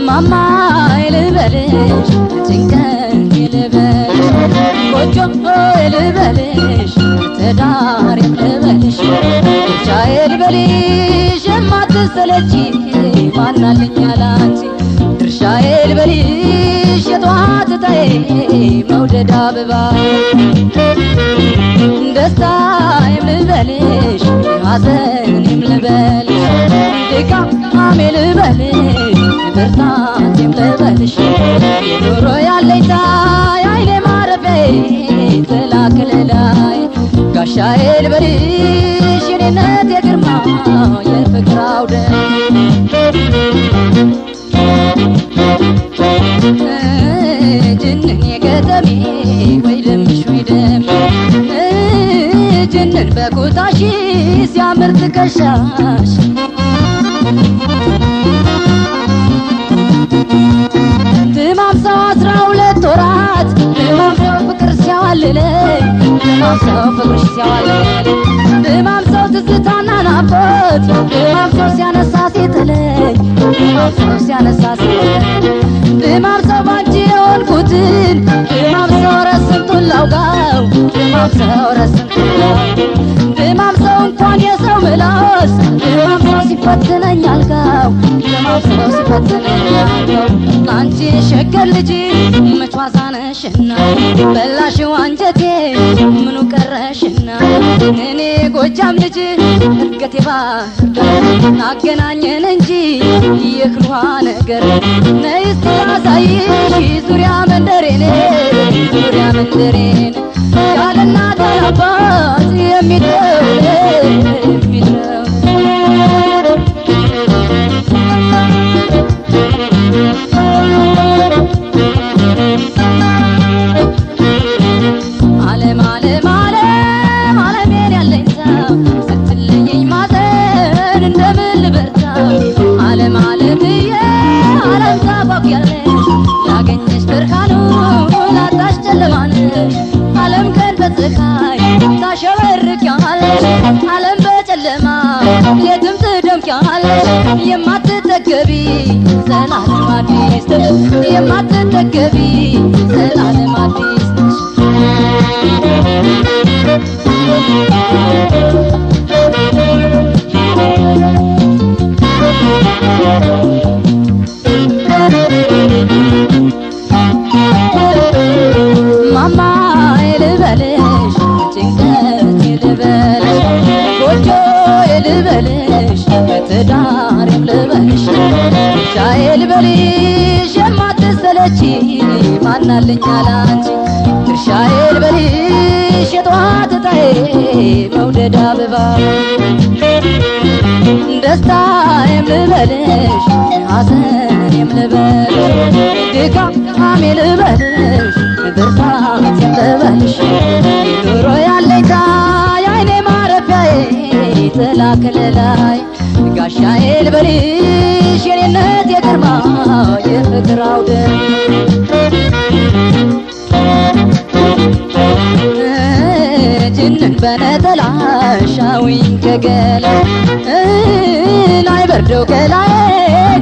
ማማ ልበልሽ ጭንቀት ልበልሽ ጎጆ ልበልሽ ትዳር ልበልሽ ብቻዬ ልበልሽ የማትሰለቺ ማናለኝ ያላንቺ ድርሻዬ ልበልሽ የጧት ጣዬ መውደድ አበባ ደስታዬም ልበልሽ ሐዘኔም ልበልሽ ድካሜ ልበልሽ ብርታቴም ልበልሽ ኑሮ ያለኝታ የዓይኔ ማረፊያ ጥላ ከለላይ ጋሻዬ ልበልሽ የኔነት የግርማ የፍቅር አውደ ጅንን የገጠሜ ወይ ደምሽ ወይ ደሜ ጅንን በኩታሽ ሲያምር ትከሻሽ ድማምሰው 12 ወራት ድማምሰው ፍቅር ሲያዋልለኝ ድማምሰው ፍቅርሽ ሲያዋልለኝ ድማምሰው ትዝታና ናፍቆት ድማምሰው ሲያነሳ ሲጥለኝ ድማምሰው ሲያነሳ ሲጥለኝ ድማምሰው ባንቺ የሆንኩትን ድማምሰው ረስንቱን ላውጋው ድማምሰው ረስንቱን ላውጋው ድማምሰው እንኳን የሰው ምላስ ድማምሰው ሲፈትነኝ አልጋው ድማምሰው ሲፈትነኝ አልጋው ላንቺ ሸገር ልጅ መች ዋዛ ነሽና በላሽው አንጀቴ ምኑ ቀረሽና እኔ ጎጃም ልጅ እድገቴ ባህር ዳር አገናኘን እንጂ የክልዋ ነገር ነይ እስቲ ላሳይሽ ዙሪያ መንደሬን ዙሪያ መንደሬን ያለ እናት አባት የሚተው ዓለም ዓለም ዓለም ዓለሜን ያለኝታ ስትለየኝ ማዘን እንደምን ልበርታ ዓለም ዓለምዬ ዓለም ታጓጉያለሽ ላገኘሽ ብርሃኑ ላጣሽ ጨለማነሽ ዓለም ቀን በፀሐይ ታሸበርቂያለሽ ዓለም በጨለማ የትም ትደምቂያለሽ የማትጠገቢ ዘላለም አዲስ የማትጠገቢ ዘላለም አዲስ ማማ ልበልሽ ጭንቀት ልበልሽ ጎጆ ልበልሽ ትዳር ልበልሽ ብቻዬ ልበልሽ የማትሰለቺ ማናለኝ ያላንቺ ድርሻዬ ልበልሽ የጧት ጣዬ መውደድ አበባ ደስታዬም ልበልሽ ሐዘኔም ልበልሽ ድካሜ ልበልሽ ብርታቴም ልበልሽ ኑሮ ያለኝታ የዓይኔ ማረፊያዬ ጥላ ከለላይ ጋሻዬ ልበልሽ የኔነት የግርማ የፍቅር አውደ ጅንን በነጠላሽ አዊኝ ከገላ ላይ በርደው ከላይ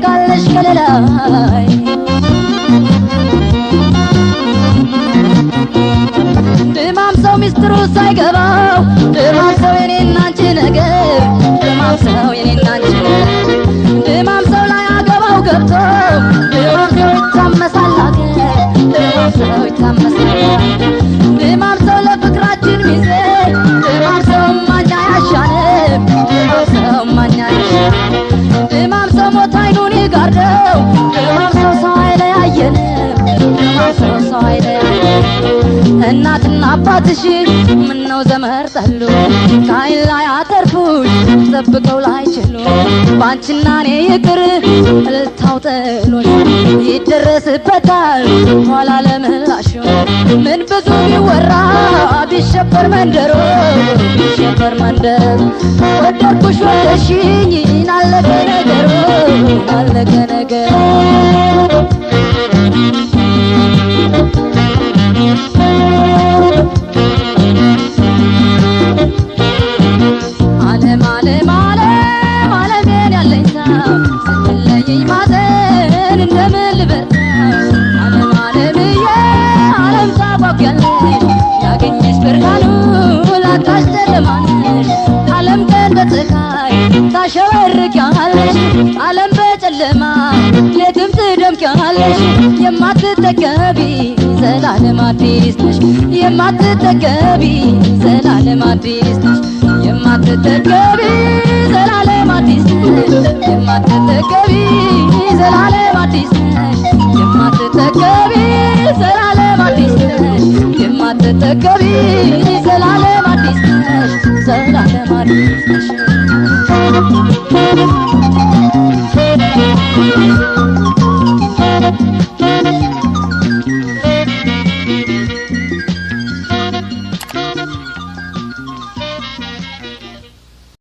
ካለሽ ከለላይ ድማምሰው ሚስጥሩ ሳይገባው ድማምሰው የኔና አንቺ ነገር ድማምሰው የኔና አንቺ ነገር ድማምሰው ላይ አገባው ገብቶ ድማምሰው ይታመሳል አገር ድማምሰው ይታመሳል ድማምሰው ለፍቅራችን ሚዜ ድማምሰው ማኛ ያሻንም ድማምሰው ማኛ ያሻንም ድማምሰው ሞት አይኑን ይጋርደው ድማምሰው ሰው አይለያየንም ድማምሰው ሰው አይለያየንም እናትና አባትሽ ምነው ዘመር ጠሉ ከዓይን ላይ አተርፉሽ ጠብቀው ላይችሉ ባንቺና እኔ ይቅር እልልታው ጥሎሽ ይደረስበታል ኋላ ለምላሹ ምን ብዙ ቢወራ ቢሸበር መንደሮ ቢሸበር መንደር ወደድኩሽ ወደድሽኝ አለቀ ነገሩ አለቀ ነገሩ ትደምቂያለሽ የማትጠገቢ ዘላለም አዲስ ነሽ የማትጠገቢ ዘላለም አዲስ ነሽ የማትጠገቢ ዘላለም አዲስ ነሽ የማትጠገቢ ዘላለም አዲስ ነሽ የማትጠገቢ ዘላለም አዲስ ነሽ የማትጠገቢ ዘላለም አዲስ ነሽ ዘላለም አዲስ ነሽ